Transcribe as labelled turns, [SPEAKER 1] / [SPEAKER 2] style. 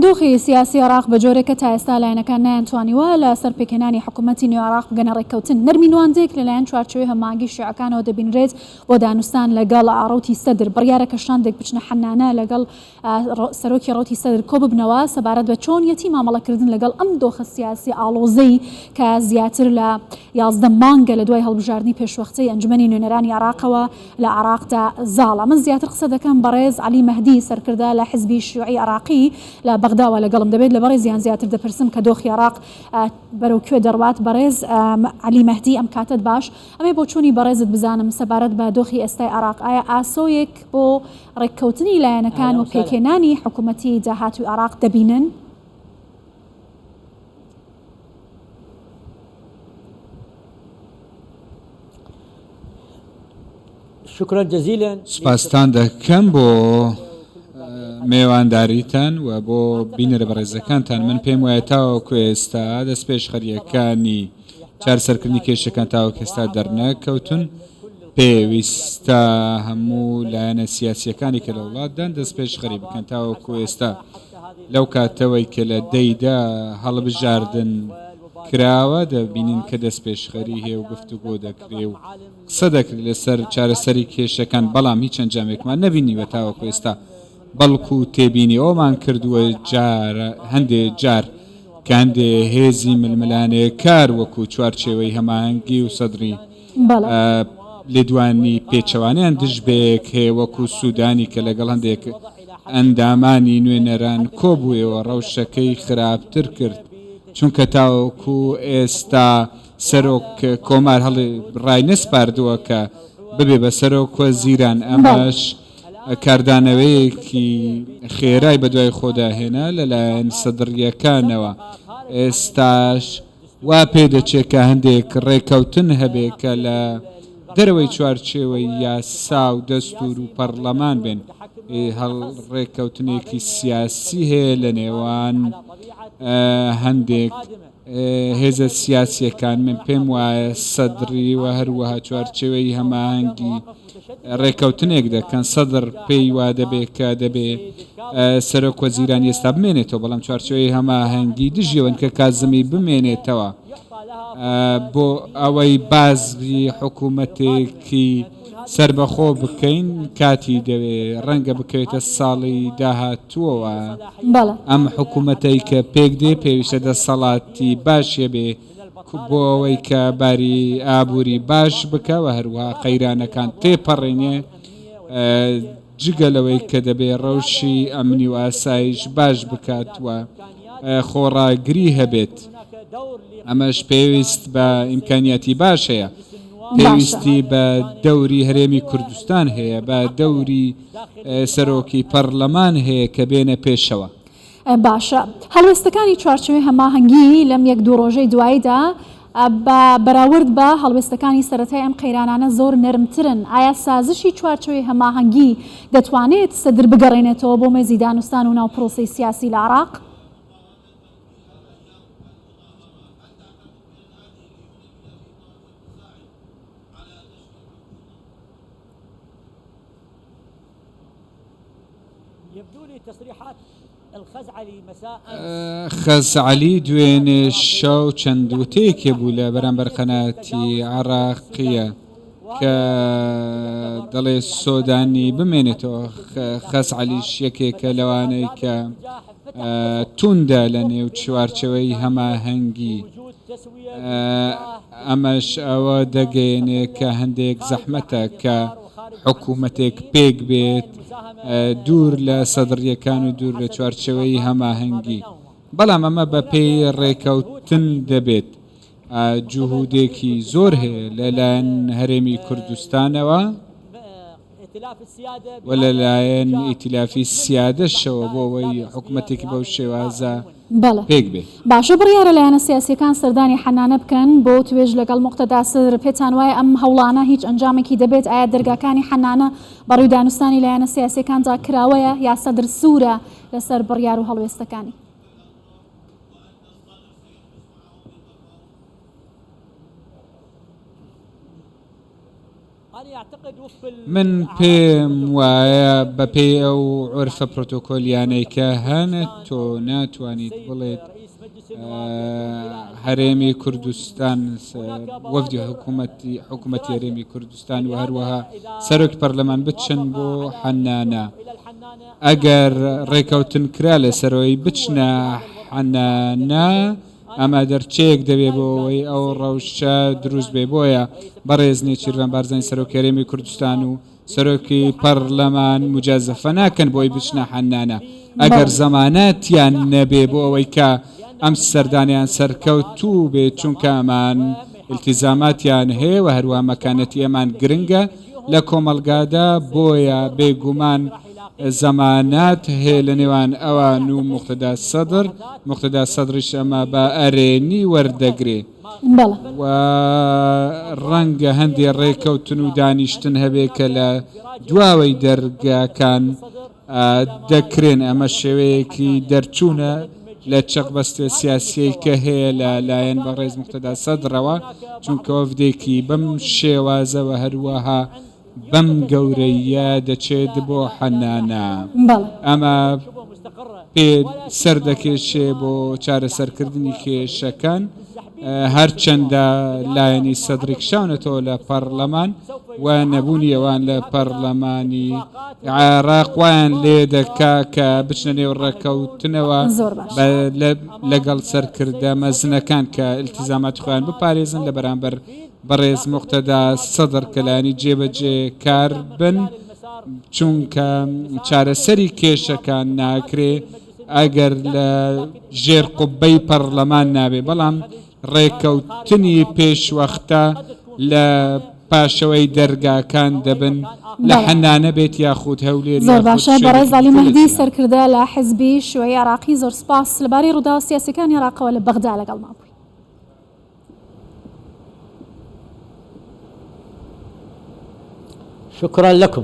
[SPEAKER 1] دۆخی سیاسی عێراق بە جۆرێکە تا ئێستا لایەنەکان نایانتوانیوە لە سەرپێکهێنانی حکوومەتی نوێ عێراق بگەنە ڕێککەوتن. نەرمینواندێک لەلایەن چوارچێوەی هەماهەنگی شیعەکانەوە دەبینرێت بۆ دانوستان لەگەڵ ئاڕۆتی سەدر. بڕیارە کەشاندێک بچنە حەنانە لەگەڵ سەرۆکی ڕۆتی سەدر کۆ ببنەوە سەبارەت بە چۆنیەتی مامەڵەکردن لەگەڵ ئەم دۆخە سیاسی ئاڵۆزەی کە زیاتر لە 11 مانگە لە دوای هەڵبژاردننی پێشوەختەی ئەنجومەنی نوێنەرانی عێراقەوە لە عێراقدا زاڵە. من زیاتر قسە دەکەم بەڕێز عەلی مەهدی سەرکردە لە حیزبی شیوعی عێراقی لە بەغداوە لەگەڵم دەبێت لە بەڕێزیان زیاتر دەپرسم کە دۆخی عێراق بەرەو کوێ دەڕوات. بەڕێز عەلی مەهدی ئەم کاتت باش ئەمێ بۆ چوونی بەڕێزت بزانم سەبارەت بە دۆخی ئێستای عێراق ئایا ئاسۆیەک بۆ ڕێککەوتنی لایەنەکان و پێکهێنانی حکوومەتی داهاتووی عێراق دەبینن؟
[SPEAKER 2] شكرا جزيلا.
[SPEAKER 3] سپاسان دەکەم بۆ میێوانداریتان و بۆ بینەرە بەڕێزەکانتان. من پێم وایە تاوەکو ئێستا دەست پێشخەریەکانی چارەسەرکردنی کێشەکان تاوەکو ئێستا دەرنەکەوتن. پێویستە هەموو لایەنە سیاسیەکانی کە لە وڵاتدان دەست پێشخەری بکەن تاوەکو ئێستا لەو کاتەوەی کە لە دەیدا هەڵبژاردن کراوە دەبینین کە دەست پێشخەری هەیە و گفتوگۆ دەکرێ و قسە دەکرێت لەسەر چارەسەری کێشەکان، بەڵام هیچ ئەنجامێکمان نەبینیوە تاوەکو ئێستا. بەڵکو تێبینی ئەومان کردووە هەندێک جار کە هەندێ هێزی ململانەیە کار وەکو چوارچێوەی هەماهەنگی و سەدری لێدوانی پێچەوانیان دژبەیەک هەیە وەکو سوودانی کە لەگەڵ هەندێک ئەندامانی نوێنەران کۆبوویەوە ڕەوشەکەی خراپتر کرد، چونکە تاوەکو ئێستا سەرۆک کۆمار هەڵی ڕای نەسپاردووە کە ببێ بە سەرۆک وەزیران. ئەمەش کاردانەوەیەکی خێرای بەدوای خۆداهێنا لەلایەن سەدڕیەکانەوە. ئێستاش وا پێ دەچێت کە هەندێک ڕێکەوتن هەبێ کە لە دەرەوەی چوارچێوەی یاسا و دەستور و پەرلەمان بێن. ڕێکەوتنێکی سیاسی هەیە لە نێوان هەندێک هێزە سیاسیەکان. من پێم وایە سەدری و هەروەها چوارچێوەی هەماهەنگی ڕێکەوتنێک دەکەن. سەدر پێی وا دەبێ کە دەبێ سەرۆک وەزیران ئێستا بمێنێتەوە، بەڵام چوارچێوەی هەماهەنگی دژیەوەن کە کازمی بمێنێتەوە بۆ ئەوەی بازی حکوومەتێکی سربەخۆ بکەین. کاتی دەوێ ڕەنگە بکەوێتە ساڵی داهاتووەوە. ئەم حکوومەتەی کە پێک دێ پێویستە دەسەڵاتی باشیە بێ بۆ ئەوەی کە باری ئابووری باش بکەوە، هەروەها قەیرانەکان تێپەڕێنێ، جگەلەوەی کە دەبێ ڕەوشی ئەمنی و ئاسایش باش بکاتوە، خۆڕاگری هەبێت. ئەمەش پێویست بە ئیمکانیاتی باش هەیە. پێویستی بە دەوری هەرێمی کوردستان هەیە، بە دەوری سەرۆکی پەرلەمان هەیە کە بێنە پێشەوە.
[SPEAKER 1] باشە، هەڵوێستەکانی چوارچێوەی هەماهەنگی لەم 1-2 ڕۆژەی دواییدا بە بەراورد بە هەڵوێستەکانی سەرەتای ئەم قەیرانانە زۆر نەرمترن. ئایا سازشی چوارچێوەی هەماهەنگی دەتوانێت سەدر بگەڕێنێتەوە بۆ مێزی دانوستان و ناو پرۆسەی سیاسی لە عێراق؟
[SPEAKER 3] خەزعەلی دوێنێ شەو چەند وتەیەکێ بوو لە بەرامبەر قەناتی عێراقیە کە دەڵێ سۆدانی بمێنێتەوە. خەزعەلیش یەکێکە لەوانەی کە توندە لە نێو چوارچێوەی هەماهەنگی. ئەمەش ئەوە دەگەیەنێ کە هەندێک زەحمەتە کە حکوومەتێک پێک بێت دوور لە سەدڕیەکان و دوور لە چوارچێوەی هەماهەنگی، بەڵام ئەمە بە پێی ڕێکەوتن دەبێت. جوهودێکی زۆر هەیە لەلایەن هەرێمی کوردستانەوە و لەلایەن ئیتیلافی سیادەشەوە بۆ ئەوەی حکوومەتێکی بەو شێوازە پێک بێ.
[SPEAKER 1] باشە، بڕیارە لایەنە سیاسیەکان سەردانی حەنانە بکەن بۆ توێژ لەگەڵ موقتەدا سەدر. پێتان وایە ئەم هەوڵانە هیچ ئەنجامێکی دەبێت؟ ئایا دەرگاکانی حەنانە بەڕووی دانوستانی لایەنە سیاسیەکاندا کراوەیە یا سەدر سوورە لەسەر بڕیار و هەڵوێستەکانی؟
[SPEAKER 3] من پێم وایە بەپێی ئەو عرفە پرۆتۆکۆلیانەی کە هەنە تۆ ناتوانیت بڵێت هەرێمی کوردستان وەفدی حکوومەتی هەرێمی کوردستان و هەروەها سەرۆکی پەرلەمان بچن بۆ حەنانە ئەگەر ڕێکەوتن کرا لە سەرەوەی بچنە حەنانە ئەمە دەرچەیەک دەبێ بۆەوەی ئەو ڕەوشە دروست بێ بۆیە بەڕێزنی چیروان بارزانانی سەرۆکی هەرێمی کوردستان و سەرۆکی پەرلەمان مجازەفە ناکەن بۆی بچنە حەنانە ئەگەر زەمانەتیان نەبێ بۆ ئەوەی کە ئەم سەردانیان سەرکەوتوو بێت چونکە ئەمان التیزاماتیان هەیە و هەروە مەکانەتی ئەمان گرنگە لە کۆمەلگادا بۆیە بێگومان زەمانات هەیە لە نێوان ئەوان و مقتدا سەدریش ئەمە بە ئەرێنی وەردەگرێ و ڕەنگە هەندێک ڕێکەوتن و دانیشتن هەبێ کە لە دواوەی دەرگاکان دەکرێن ئەمە شێوەیەکی دەرچوونە لە چەقبەستە سیاسیەی کە هەیە لە لایەن بەڕێز مقتدا سەدرەوە چونکە وەفدێکی بەم شێوازەوە هەروەها بەم گەورەیە دەچێت بۆ حەنانە ئەمە پێ سەردەکێشێ بۆ چارەسەرکردنی کێشەکان هەرچەندە لایەنی سەدرێک شاونەتەوە لە پەرلەمان و نەبوونی ئەوان لە پەرلەمانی عێراق وایان لێ دەکا کە بچنە نێو ڕێکەوتنەوە لەگەڵ سەرکردە مەزنەکان کە التیزامات خۆیان بپارێزن لە بەرامبەر بەڕێز مقتدا سەدر کەلانی جێبەجێ کار بن چونکە چارەسەری کێشەکان ناکرێ ئەگەر لە ژێر قوبەی پەرلەمان نابێ بەڵام ڕێکەوتنی پێشوەختە لە پاشەوەی دەرگاکان دەبن لە حەنانە بێت یاخود هەولێر
[SPEAKER 1] زۆر باشە بەڕێز عەلی مەهدی سەرکردە لە حزبی شوێی عێراقی زۆر سپاس لەبارەی ڕوودا سیاسیەکانی عێراقەوە لە بەغدا لەگەڵ مابووی.
[SPEAKER 2] شكرا لكم.